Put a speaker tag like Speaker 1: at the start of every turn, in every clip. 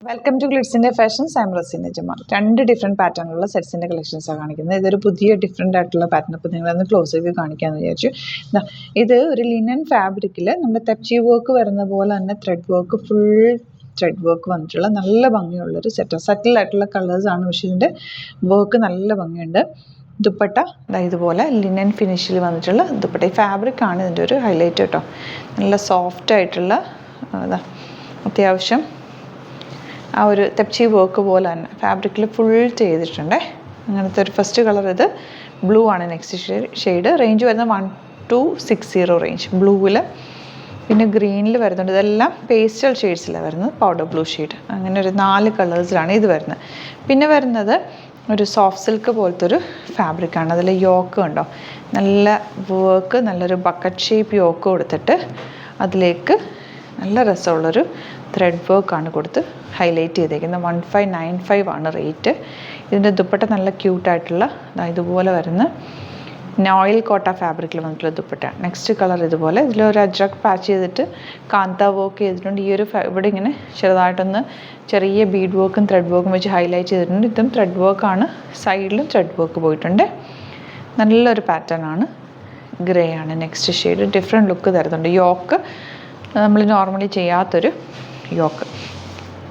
Speaker 1: Welcome to ഗ്ലിറ്റ്സിൻ്റെ fashions. I'm Raseena Jamal. രണ്ട് different പാറ്റേണിലുള്ള സെറ്റ്സിൻ്റെ കളക്ഷൻസാണ് കാണിക്കുന്നത്. ഇതൊരു പുതിയ ഡിഫറെൻ്റ് ആയിട്ടുള്ള പാറ്റേൺ. അപ്പോൾ നിങ്ങളൊന്ന് ക്ലോസ് ചെയ്ത് കാണിക്കാമെന്ന് വിചാരിച്ചു. ഇത് ഒരു ലിനൻ ഫാബ്രിക്കിൽ നമ്മുടെ തെച്ചി വർക്ക് വരുന്ന പോലെ തന്നെ thread work, full thread work വന്നിട്ടുള്ള നല്ല ഭംഗിയുള്ളൊരു സെറ്റാണ്. സറ്റിലായിട്ടുള്ള കളേഴ്സാണ്, പക്ഷേ ഇതിൻ്റെ വർക്ക് നല്ല ഭംഗിയുണ്ട്. ദുപ്പട്ട ഇതുപോലെ ലിനൻ ഫിനിഷിൽ വന്നിട്ടുള്ള ദുപ്പട്ട. ഈ ഫാബ്രിക്കാണ് ഇതിൻ്റെ ഒരു ഹൈലൈറ്റ് കേട്ടോ. നല്ല സോഫ്റ്റ് ആയിട്ടുള്ള അത്യാവശ്യം ആ ഒരു തെച്ചി വർക്ക് പോലെ തന്നെ ഫാബ്രിക്കിൽ ഫുൾ ചെയ്തിട്ടുണ്ട്. അങ്ങനത്തെ ഒരു ഫസ്റ്റ് കളർ ഇത് ബ്ലൂ ആണ്. നെക്സ്റ്റ് ഷെയ്ഡ് റേഞ്ച് വരുന്നത് 1260 റേഞ്ച് ബ്ലൂവിൽ. പിന്നെ ഗ്രീനിൽ വരുന്നുണ്ട്. ഇതെല്ലാം പേസ്റ്റൽ ഷെയ്ഡ്സിലാണ് വരുന്നത്. Powder blue shade. അങ്ങനെ ഒരു 4 കളേഴ്സിലാണ് ഇത് വരുന്നത്. പിന്നെ വരുന്നത് ഒരു സോഫ്റ്റ് സിൽക്ക് പോലത്തെ ഒരു ഫാബ്രിക്കാണ്. അതിൽ യോക്ക് കണ്ടോ, നല്ല വർക്ക്, നല്ലൊരു ബക്കറ്റ് ഷേപ്പ് യോക്ക് കൊടുത്തിട്ട് അതിലേക്ക് നല്ല രസമുള്ളൊരു ത്രെഡ് വർക്കാണ് കൊടുത്ത് ഹൈലൈറ്റ് ചെയ്തേക്കുന്നത്. 1595 ആണ് റേറ്റ്. ഇതിൻ്റെ ദുപ്പട്ട നല്ല ക്യൂട്ടായിട്ടുള്ള ഇതുപോലെ വരുന്ന നോയിൽ കോട്ട ഫാബ്രിക്കിൽ വന്നിട്ടുള്ള ദുപ്പട്ട. നെക്സ്റ്റ് കളർ ഇതുപോലെ ഇതിലൊരു അജ്രക് പാച്ച് ചെയ്തിട്ട് കാന്ത വർക്ക് ചെയ്തിട്ടുണ്ട്. ഈ ഒരു ഇവിടെ ഇങ്ങനെ ചെറുതായിട്ടൊന്ന് ചെറിയ ബീഡ് വർക്കും ത്രെഡ് വർക്കും വെച്ച് ഹൈലൈറ്റ് ചെയ്തിട്ടുണ്ട്. ഇതും ത്രെഡ് വർക്കാണ്, സൈഡിലും ത്രെഡ് വർക്ക് പോയിട്ടുണ്ട്. നല്ലൊരു പാറ്റേൺ ആണ്. ഗ്രേ ആണ് നെക്സ്റ്റ് ഷെയ്ഡ്. ഡിഫറെൻറ്റ് ലുക്ക് തരുന്നുണ്ട്. യോക്ക് നമ്മൾ നോർമലി ചെയ്യാത്തൊരു യോക്ക്.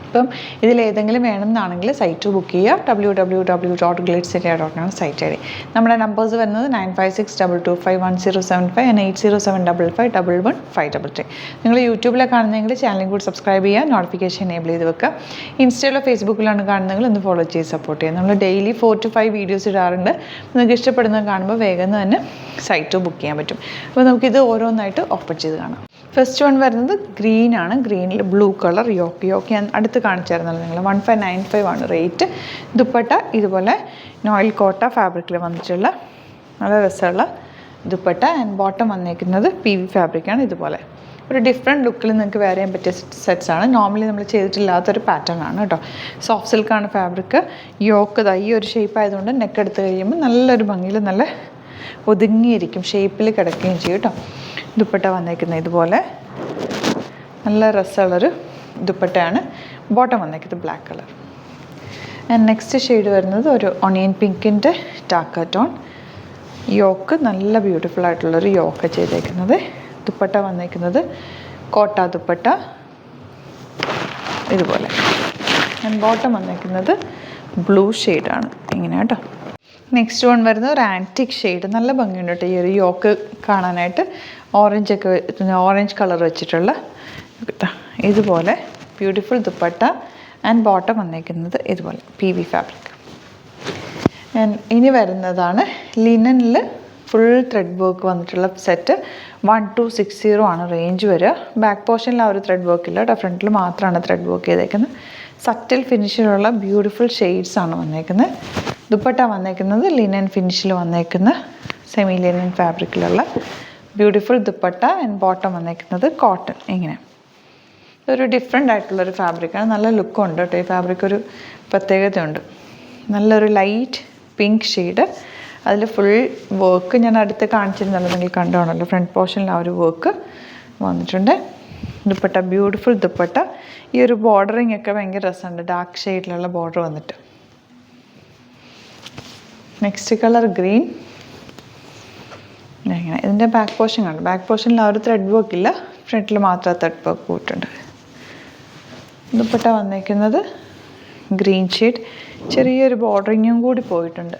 Speaker 1: ഇപ്പം ഇതിലേതെങ്കിലും വേണമെന്നാണെങ്കിൽ സൈറ്റ് ബുക്ക് ചെയ്യുക. www.glitzindia.com site I D. നമ്മുടെ നമ്പേഴ്സ് വരുന്നത് 9562251075 and 8075551153. നിങ്ങൾ യൂട്യൂബിലാണ് കാണുന്നതെങ്കിൽ ചാനലും കൂടി സബ്സ്ക്രൈബ് ചെയ്യുക, നോട്ടിഫിക്കേഷൻ എനേബിൾ ചെയ്ത് വെക്കുക. ഇൻസ്റ്റയിലോ ഫേസ്ബുക്കിലാണ് കാണുന്നതെങ്കിൽ ഒന്ന് ഫോളോ ചെയ്ത് സപ്പോർട്ട് ചെയ്യുക. നമ്മൾ ഡെയിലി 4 to 5 വീഡിയോസ് ഇടാറുണ്ട്. നിങ്ങൾക്ക് ഇഷ്ടപ്പെടുന്നത് കാണുമ്പോൾ വേഗം തന്നെ സൈറ്റ് ബുക്ക് ചെയ്യാൻ പറ്റും. അപ്പോൾ നമുക്കിത് ഓരോന്നായിട്ട് ഓപ്പൺ ചെയ്ത് കാണാം. ഫസ്റ്റ് വൺ വരുന്നത് ഗ്രീൻ ആണ്. ഗ്രീനിൽ ബ്ലൂ കളർ യോക്ക് ഞാൻ അടുത്ത് കാണിച്ചായിരുന്നല്ലോ നിങ്ങൾ. 1595 ആണ് റേറ്റ്. ദുപ്പട്ട ഇതുപോലെ നോയിൽ കോട്ട ഫാബ്രിക്കിൽ വന്നിട്ടുള്ള നല്ല രസമുള്ള ദുപ്പട്ട. ആൻഡ് ബോട്ടം വന്നേക്കുന്നത് PV ഫാബ്രിക്കാണ്. ഇതുപോലെ ഒരു ഡിഫറെൻറ്റ് ലുക്കിൽ നിങ്ങൾക്ക് വെയർ ചെയ്യാൻ പറ്റിയ സെറ്റ്സാണ്. നോർമലി നമ്മൾ ചെയ്തിട്ടില്ലാത്തൊരു പാറ്റേൺ ആണ് കേട്ടോ. Soft സിൽക്കാണ് fabric. യോക്ക് ഈ ഒരു ഷേപ്പ് ആയതുകൊണ്ട് നെക്ക് എടുത്ത് കഴിയുമ്പോൾ നല്ലൊരു ഭംഗിയിൽ നല്ല ഒതുങ്ങിയിരിക്കും, ഷേപ്പിൽ കിടക്കുകയും ചെയ്യും കേട്ടോ. ദുപ്പട്ട വന്നേക്കുന്നത് ഇതുപോലെ നല്ല രസമുള്ളൊരു ദുപ്പട്ടയാണ്. ബോട്ടം വന്നേക്കുന്നത് black colour. And next shade വരുന്നത് ഒരു ഒണിയൻ പിങ്കിൻ്റെ ടാക്ക ടോൺ. യോക്ക് നല്ല ബ്യൂട്ടിഫുൾ ആയിട്ടുള്ളൊരു യോക്ക് ചെയ്തേക്കുന്നത്. ദുപ്പട്ട വന്നേക്കുന്നത് കോട്ട ദുപ്പട്ട ഇതുപോലെ. ആൻഡ് ബോട്ടം വന്നേക്കുന്നത് ബ്ലൂ ഷെയ്ഡാണ് ഇങ്ങനെ കേട്ടോ. നെക്സ്റ്റ് വൺ വരുന്നത് ഒരു ആൻറ്റിക് ഷെയ്ഡ്. നല്ല ഭംഗിയുണ്ട് കേട്ടോ ഈ ഒരു യോക്ക് കാണാനായിട്ട്. ഓറഞ്ച് കളർ വെച്ചിട്ടുള്ള ഇതുപോലെ ബ്യൂട്ടിഫുൾ ദുപ്പട്ട. ആൻഡ് ബോട്ടം വന്നേക്കുന്നത് ഇതുപോലെ PV ഫാബ്രിക്. ആൻഡ് ഇനി വരുന്നതാണ് ലിനനിൽ ഫുൾ ത്രെഡ് വർക്ക് വന്നിട്ടുള്ള സെറ്റ്. 1260 ആണ് റേഞ്ച് വരിക. ബാക്ക് പോർഷനിൽ ആ ഒരു ത്രെഡ് വർക്ക് ഇല്ല കേട്ടോ, ഫ്രണ്ടിൽ മാത്രമാണ് ത്രെഡ് വർക്ക് ചെയ്തേക്കുന്നത്. സറ്റിൽ ഫിനിഷിലുള്ള ബ്യൂട്ടിഫുൾ ഷെയ്ഡ്സ് ആണ് വന്നേക്കുന്നത്. ദുപ്പട്ട വന്നേക്കുന്നത് ലിനൻ ഫിനിഷിൽ വന്നേക്കുന്ന സെമി ലിനൻ ഫാബ്രിക്കിലുള്ള ബ്യൂട്ടിഫുൾ ദുപ്പട്ട. ആൻഡ് ബോട്ടം വന്നേക്കുന്നത് കോട്ടൺ. ഇങ്ങനെ ഒരു ഡിഫറെൻ്റ് ആയിട്ടുള്ളൊരു ഫാബ്രിക്കാണ്. നല്ല ലുക്കും ഉണ്ട് കേട്ടോ. ഈ ഫാബ്രിക് ഒരു പ്രത്യേകതയുണ്ട്. നല്ലൊരു ലൈറ്റ് പിങ്ക് ഷെയ്ഡ്. അതിൽ ഫുൾ വർക്ക് ഞാൻ അടുത്ത് കാണിച്ചിരുന്നല്ലോ, നിങ്ങൾ കണ്ടോണല്ലോ. ഫ്രണ്ട് പോർഷനിൽ ആ ഒരു വർക്ക് വന്നിട്ടുണ്ട്. ദുപ്പട്ട ബ്യൂട്ടിഫുൾ ദുപ്പട്ട. ഈ ഒരു ബോർഡറിങ് ഒക്കെ ഭയങ്കര രസമുണ്ട്, ഡാർക്ക് ഷെയ്ഡിലുള്ള ബോർഡർ വന്നിട്ട്. Next colour green. ഇങ്ങനെ ഇതിൻ്റെ ബാക്ക് പോർഷൻ കാണും. ബാക്ക് പോർഷനിൽ ആ ഒരു ത്രെഡ് വർക്ക് ഇല്ല, ഫ്രണ്ടിൽ മാത്രം ത്രെഡ് വർക്ക് പോയിട്ടുണ്ട്. ദുപ്പട്ട വന്നേക്കുന്നത് ഗ്രീൻ ഷെയ്ഡ്. ചെറിയൊരു ബോർഡറിങ്ങും കൂടി പോയിട്ടുണ്ട്.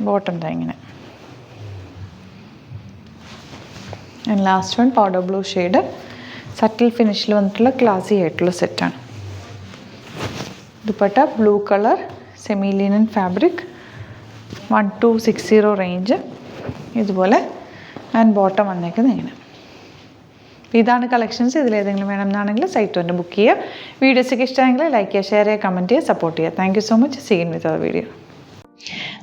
Speaker 1: ബോട്ടം ഇങ്ങനെ. And last one powder blue shade. Subtle ഫിനിഷിൽ വന്നിട്ടുള്ള ക്ലാസി ആയിട്ടുള്ള സെറ്റാണ്. Dupatta blue colour semi linen fabric. 1260 range ഇതുപോലെ. ആൻഡ് ബോട്ടം വന്നേക്കുന്നത് ഇങ്ങനെ. ഇതാണ് കളക്ഷൻസ്. ഇതിലേതെങ്കിലും വേണമെന്നാണെങ്കിൽ സൈറ്റ് തന്നെ ബുക്ക് ചെയ്യുക. വീഡിയോസൊക്കെ ഇഷ്ടമായെങ്കിൽ ലൈക്ക് ചെയ്യുക, ഷെയർ ചെയ്യുക, കമൻറ്റ് ചെയ്യുക, സപ്പോർട്ട് ചെയ്യുക. Thank you so much. See you with our video.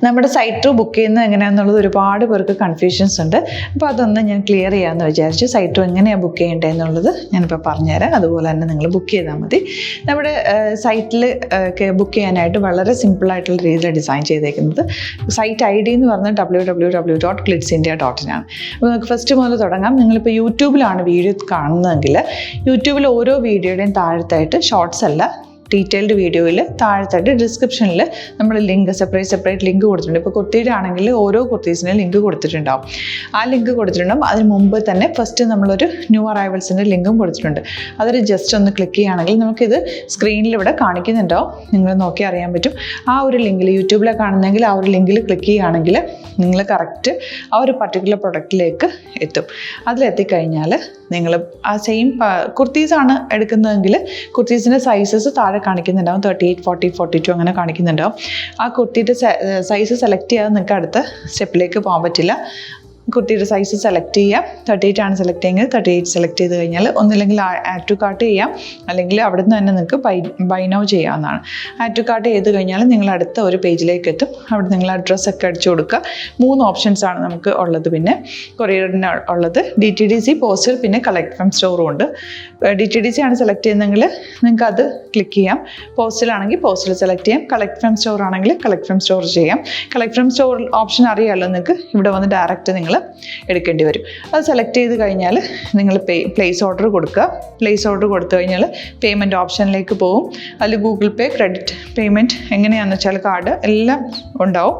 Speaker 1: നമ്മുടെ സൈറ്റ് ത്രൂ ബുക്ക് ചെയ്യുന്നത് എങ്ങനെയാണെന്നുള്ളത് ഒരുപാട് പേർക്ക് കൺഫ്യൂഷൻസ് ഉണ്ട്. അപ്പോൾ അതൊന്ന് ഞാൻ ക്ലിയർ ചെയ്യാമെന്ന് വിചാരിച്ചു. സൈറ്റ് ത്രൂ എങ്ങനെയാണ് ബുക്ക് ചെയ്യേണ്ടത് എന്നുള്ളത് ഞാനിപ്പോൾ പറഞ്ഞുതരാം. അതുപോലെ തന്നെ നിങ്ങൾ ബുക്ക് ചെയ്താൽ മതി. നമ്മുടെ സൈറ്റിൽ ബുക്ക് ചെയ്യാനായിട്ട് വളരെ സിമ്പിളായിട്ടുള്ള രീതിയിൽ ഡിസൈൻ ചെയ്തേക്കുന്നത്. സൈറ്റ് ID എന്ന് പറഞ്ഞാൽ www.glitzindia.in ആണ്. അപ്പോൾ നമുക്ക് ഫസ്റ്റ് മുതൽ തുടങ്ങാം. നിങ്ങളിപ്പോൾ യൂട്യൂബിലാണ് വീഡിയോ കാണുന്നതെങ്കിൽ യൂട്യൂബിൽ ഓരോ വീഡിയോയുടെയും താഴത്തായിട്ട് ഷോർട്സ് അല്ല, ഡീറ്റെയിൽഡ് വീഡിയോയിൽ താഴത്തായിട്ട് ഡിസ്ക്രിപ്ഷനിൽ നമ്മൾ ലിങ്ക് സെപ്പറേറ്റ് ലിങ്ക് കൊടുത്തിട്ടുണ്ട്. ഇപ്പോൾ കുർത്തിയുടെ ആണെങ്കിൽ ഓരോ കുർത്തീസിനും ലിങ്ക് കൊടുത്തിട്ടുണ്ടാവും. ആ ലിങ്ക് കൊടുത്തിട്ടുണ്ടാവും. അതിന് മുമ്പ് തന്നെ ഫസ്റ്റ് നമ്മളൊരു ന്യൂ അറൈവൽസിൻ്റെ ലിങ്കും കൊടുത്തിട്ടുണ്ട്. അതിൽ ജസ്റ്റ് ഒന്ന് ക്ലിക്ക് ചെയ്യുകയാണെങ്കിൽ നമുക്കിത് സ്ക്രീനിൽ ഇവിടെ കാണിക്കുന്നുണ്ടാവും. നിങ്ങൾ നോക്കി അറിയാൻ പറ്റും. ആ ഒരു ലിങ്കിൽ യൂട്യൂബിലെ കാണുന്നെങ്കിൽ ആ ഒരു ലിങ്കിൽ ക്ലിക്ക് ചെയ്യുകയാണെങ്കിൽ നിങ്ങൾ കറക്റ്റ് ആ ഒരു പർട്ടിക്കുലർ പ്രൊഡക്റ്റിലേക്ക് എത്തും. അതിലെത്തിക്കഴിഞ്ഞാൽ നിങ്ങൾ ആ സെയിം കുർത്തീസാണ് എടുക്കുന്നതെങ്കിൽ കുർത്തീസിൻ്റെ സൈസസ് താഴെ കാണിക്കുന്നുണ്ടാവും. 38, 40, 42 അങ്ങനെ കാണിക്കുന്നുണ്ടാവും. ആ കുർത്തിയുടെ സൈസ് സെലക്ട് ചെയ്യാതെ നിങ്ങൾക്ക് അടുത്ത സ്റ്റെപ്പിലേക്ക് പോകാൻ പറ്റില്ല. കുർത്തിയുടെ സൈസ് സെലക്ട് ചെയ്യാം. 38 ആണ് സെലക്ട് ചെയ്യുന്നത്. 38 സെലക്ട് ചെയ്ത് കഴിഞ്ഞാൽ ഒന്നില്ലെങ്കിൽ ആഡ് ടു കാർട്ട് ചെയ്യാം, അല്ലെങ്കിൽ അവിടെ നിന്ന് തന്നെ നിങ്ങൾക്ക് ബൈ നൗ ചെയ്യാവുന്നതാണ്. ആഡ് ടു കാർട്ട് ചെയ്ത് കഴിഞ്ഞാൽ നിങ്ങൾ അടുത്ത ഒരു പേജിലേക്ക് എത്തും. അവിടെ നിങ്ങൾ അഡ്രസ്സൊക്കെ അടിച്ചു കൊടുക്കുക. 3 ഓപ്ഷൻസാണ് നമുക്ക് ഉള്ളത്. പിന്നെ കൊറിയറിന് ഉള്ളത് DTDC, പോസ്റ്റൽ, പിന്നെ കളക്ട് ഫ്രം സ്റ്റോറും ഉണ്ട്. DTDC ആണ് സെലക്ട് ചെയ്യുന്നതെങ്കിൽ നിങ്ങൾക്ക് അത് ക്ലിക്ക് ചെയ്യാം. പോസ്റ്റലാണെങ്കിൽ പോസ്റ്റൽ സെലക്ട് ചെയ്യാം. കളക്ട് ഫ്രം സ്റ്റോർ ആണെങ്കിൽ കളക്ട് ഫ്രം സ്റ്റോർ ചെയ്യാം. കളക്ട് ഫ്രം സ്റ്റോർ ഓപ്ഷൻ അറിയാമല്ലോ നിങ്ങൾക്ക്. ഇവിടെ വന്ന് ഡയറക്റ്റ് നിങ്ങൾ എടുക്കേണ്ടി വരും. അത് സെലക്ട് ചെയ്ത് കഴിഞ്ഞാൽ നിങ്ങൾ പ്ലേസ് ഓർഡർ കൊടുക്കുക. പ്ലേസ് ഓർഡർ കൊടുത്തു കഴിഞ്ഞാൽ പേയ്മെൻറ്റ് ഓപ്ഷനിലേക്ക് പോകും. അതിൽ ഗൂഗിൾ പേ, ക്രെഡിറ്റ് പേയ്മെൻറ്റ് എങ്ങനെയാണെന്ന് വെച്ചാൽ കാർഡ് എല്ലാം ഉണ്ടാവും.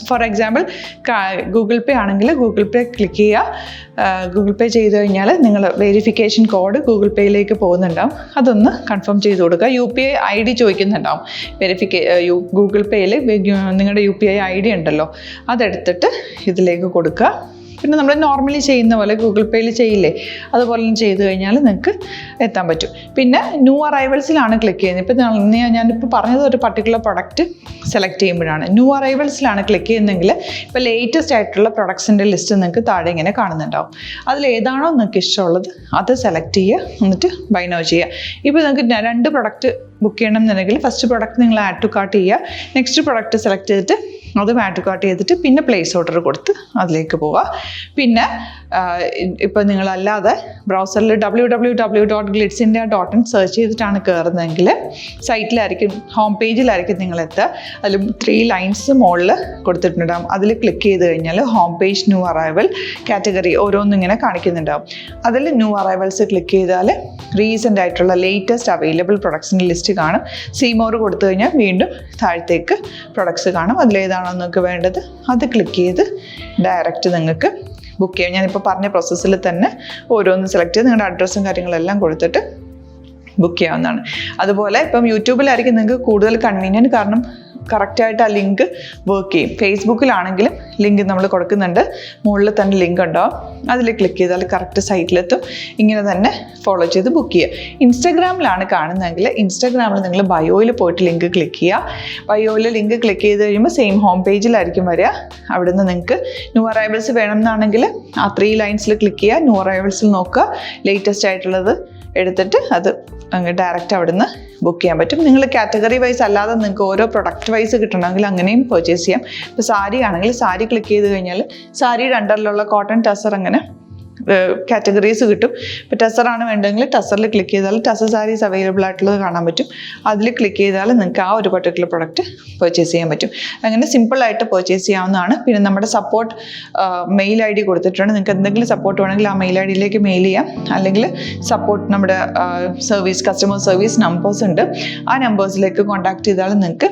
Speaker 1: ഫോർ എക്സാമ്പിൾ ഗൂഗിൾ പേ ആണെങ്കിൽ ഗൂഗിൾ പേ ക്ലിക്ക് ചെയ്യുക. ഗൂഗിൾ പേ ചെയ്ത് കഴിഞ്ഞാൽ നിങ്ങൾ വെരിഫിക്കേഷൻ കോഡ് ഗൂഗിൾ പേയിലേക്ക് പോകുന്നുണ്ടാവും. അതൊന്ന് കൺഫേം ചെയ്ത് കൊടുക്കുക. UPI ID ചോദിക്കുന്നുണ്ടാവും. ഗൂഗിൾ പേയിൽ നിങ്ങളുടെ UPI ID ഉണ്ടല്ലോ, അതെടുത്തിട്ട് ഇതിലേക്ക് കൊടുക്കുക. പിന്നെ നമ്മൾ നോർമലി ചെയ്യുന്ന പോലെ ഗൂഗിൾ പേയിൽ ചെയ്യില്ലേ, അതുപോലെ ചെയ്ത് കഴിഞ്ഞാൽ നിങ്ങൾക്ക് എത്താൻ പറ്റും. പിന്നെ ന്യൂ അറൈവൽസിലാണ് ക്ലിക്ക് ചെയ്യുന്നത്. ഇപ്പോൾ ഞാനിപ്പോൾ പറഞ്ഞത് ഒരു പർട്ടിക്കുലർ പ്രൊഡക്റ്റ് സെലക്ട് ചെയ്യുമ്പോഴാണ്. ന്യൂ അറൈവൽസിലാണ് ക്ലിക്ക് ചെയ്യുന്നതെങ്കിൽ ഇപ്പോൾ ലേറ്റസ്റ്റ് ആയിട്ടുള്ള പ്രൊഡക്ട്സിൻ്റെ ലിസ്റ്റ് നിങ്ങൾക്ക് താഴെ ഇങ്ങനെ കാണുന്നുണ്ടാവും. അതിലേതാണോ നിങ്ങൾക്ക് ഇഷ്ടമുള്ളത് അത് സെലക്ട് ചെയ്യുക, എന്നിട്ട് ബൈ നൗ ചെയ്യുക. ഇപ്പോൾ നിങ്ങൾക്ക് 2 പ്രൊഡക്റ്റ് ബുക്ക് ചെയ്യണം എന്നുണ്ടെങ്കിൽ ഫസ്റ്റ് പ്രൊഡക്റ്റ് നിങ്ങൾ ആഡ് ടു കാർട്ട് ചെയ്യുക. നെക്സ്റ്റ് പ്രൊഡക്റ്റ് സെലക്ട് ചെയ്തിട്ട് അത് ആഡ് ടു കാർട്ട് ചെയ്തിട്ട് പിന്നെ പ്ലേസ് ഓർഡർ കൊടുത്ത് അതിലേക്ക് പോവുക. പിന്നെ ഇപ്പോൾ നിങ്ങളല്ലാതെ ബ്രൗസറിൽ www.glitzindia.in സെർച്ച് ചെയ്തിട്ടാണ് കയറുന്നതെങ്കിൽ സൈറ്റിലായിരിക്കും, ഹോം പേജിലായിരിക്കും നിങ്ങളെത്തുക. അതിൽ 3 ലൈൻസ് മുകളിൽ കൊടുത്തിട്ടുണ്ടാകും. അതിൽ ക്ലിക്ക് ചെയ്ത് കഴിഞ്ഞാൽ home page, new arrival, category ഓരോന്നിങ്ങനെ കാണിക്കുന്നുണ്ടാകും. അതിൽ ന്യൂ അറൈവൽസ് ക്ലിക്ക് ചെയ്താൽ റീസെൻ്റ് ആയിട്ടുള്ള ലേറ്റസ്റ്റ് അവൈലബിൾ പ്രൊഡക്ട്സിൻ്റെ ലിസ്റ്റ് കാണും. സീമോർ കൊടുത്തു കഴിഞ്ഞാൽ വീണ്ടും താഴത്തേക്ക് പ്രൊഡക്ട്സ് കാണും. അതിലേതാണോ നിങ്ങൾക്ക് വേണ്ടത് അത് ക്ലിക്ക് ചെയ്ത് ഡയറക്റ്റ് നിങ്ങൾക്ക് ബുക്ക് ചെയ്യാം. ഞാനിപ്പോൾ പറഞ്ഞ പ്രോസസ്സിൽ തന്നെ ഓരോന്ന് സെലക്ട് ചെയ്ത് നിങ്ങളുടെ അഡ്രസ്സും കാര്യങ്ങളെല്ലാം കൊടുത്തിട്ട് ബുക്ക് ചെയ്യാവുന്നതാണ്. അതുപോലെ ഇപ്പം യൂട്യൂബിലായിരിക്കും നിങ്ങൾക്ക് കൂടുതൽ കൺവീനിയൻറ്റ്, കാരണം കറക്റ്റായിട്ട് ആ ലിങ്ക് വർക്ക് ചെയ്യും. ഫേസ്ബുക്കിലാണെങ്കിലും ലിങ്ക് നമ്മൾ കൊടുക്കുന്നുണ്ട്, മുകളിൽ തന്നെ ലിങ്ക് ഉണ്ടാവും. അതിൽ ക്ലിക്ക് ചെയ്താൽ കറക്റ്റ് സൈറ്റിലെത്തും. ഇങ്ങനെ തന്നെ ഫോളോ ചെയ്ത് ബുക്ക് ചെയ്യുക. ഇൻസ്റ്റാഗ്രാമിലാണ് കാണുന്നതെങ്കിൽ ഇൻസ്റ്റാഗ്രാമിൽ നിങ്ങൾ ബയോയിൽ പോയിട്ട് ലിങ്ക് ക്ലിക്ക് ചെയ്യുക. ബയോയിൽ ലിങ്ക് ക്ലിക്ക് ചെയ്ത് കഴിയുമ്പോൾ സെയിം ഹോം പേജിലായിരിക്കും വരിക. അവിടെ നിന്ന് നിങ്ങൾക്ക് ന്യൂ അറൈവൽസ് വേണമെന്നാണെങ്കിൽ ആ 3 ലൈൻസിൽ ക്ലിക്ക് ചെയ്യുക. ന്യൂ അറൈവൽസിൽ നോക്കുക, ലേറ്റസ്റ്റ് ആയിട്ടുള്ളത് എടുത്തിട്ട് അത് ഡയറക്റ്റ് അവിടെ നിന്ന് ബുക്ക് ചെയ്യാൻ പറ്റും. നിങ്ങൾ കാറ്റഗറി വൈസ് അല്ലാതെ നിങ്ങൾക്ക് ഓരോ പ്രൊഡക്റ്റ് വൈസ് കിട്ടണമെങ്കിൽ അങ്ങനെയും പർച്ചേസ് ചെയ്യാം. ഇപ്പോൾ സാരി ആണെങ്കിൽ സാരി ക്ലിക്ക് ചെയ്ത് കഴിഞ്ഞാൽ സാരിയുടെ അണ്ടറിലുള്ള കോട്ടൺ, ടസർ അങ്ങനെ കാറ്റഗറീസ് കിട്ടും. ഇപ്പോൾ ടസറാണ് വേണ്ടതെങ്കിൽ ടസറിൽ ക്ലിക്ക് ചെയ്താൽ ടസർ സാരീസ് അവൈലബിൾ ആയിട്ടുള്ളത് കാണാൻ പറ്റും. അതിൽ ക്ലിക്ക് ചെയ്താൽ നിങ്ങൾക്ക് ആ ഒരു പർട്ടിക്കുലർ പ്രൊഡക്റ്റ് പർച്ചേസ് ചെയ്യാൻ പറ്റും. അങ്ങനെ സിമ്പിളായിട്ട് പർച്ചേസ് ചെയ്യാവുന്നതാണ്. പിന്നെ നമ്മുടെ സപ്പോർട്ട് മെയിൽ ID കൊടുത്തിട്ടുണ്ട്. നിങ്ങൾക്ക് എന്തെങ്കിലും സപ്പോർട്ട് വേണമെങ്കിൽ ആ മെയിൽ IDയിലേക്ക് മെയിൽ ചെയ്യാം. അല്ലെങ്കിൽ സപ്പോർട്ട് നമ്മുടെ കസ്റ്റമർ സർവീസ് നമ്പേഴ്സ് ഉണ്ട്. ആ നമ്പേഴ്സിലേക്ക് കോൺടാക്ട് ചെയ്താൽ നിങ്ങൾക്ക്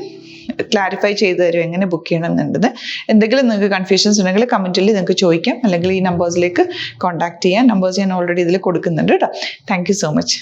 Speaker 1: ക്ലാരിഫൈ ചെയ്ത് തരും എങ്ങനെ ബുക്ക് ചെയ്യണം എന്നുള്ളത്. എന്തെങ്കിലും നിങ്ങൾക്ക് കൺഫ്യൂഷൻസ് ഉണ്ടെങ്കിൽ കമൻറ്റിൽ നിങ്ങൾക്ക് ചോദിക്കാം, അല്ലെങ്കിൽ ഈ നമ്പേഴ്സിലേക്ക് കോൺടാക്ട് ചെയ്യാം. നമ്പേഴ്സ് ഞാൻ ഓൾറെഡി ഇതിൽ കൊടുക്കുന്നുണ്ട് കേട്ടോ. Thank you so much.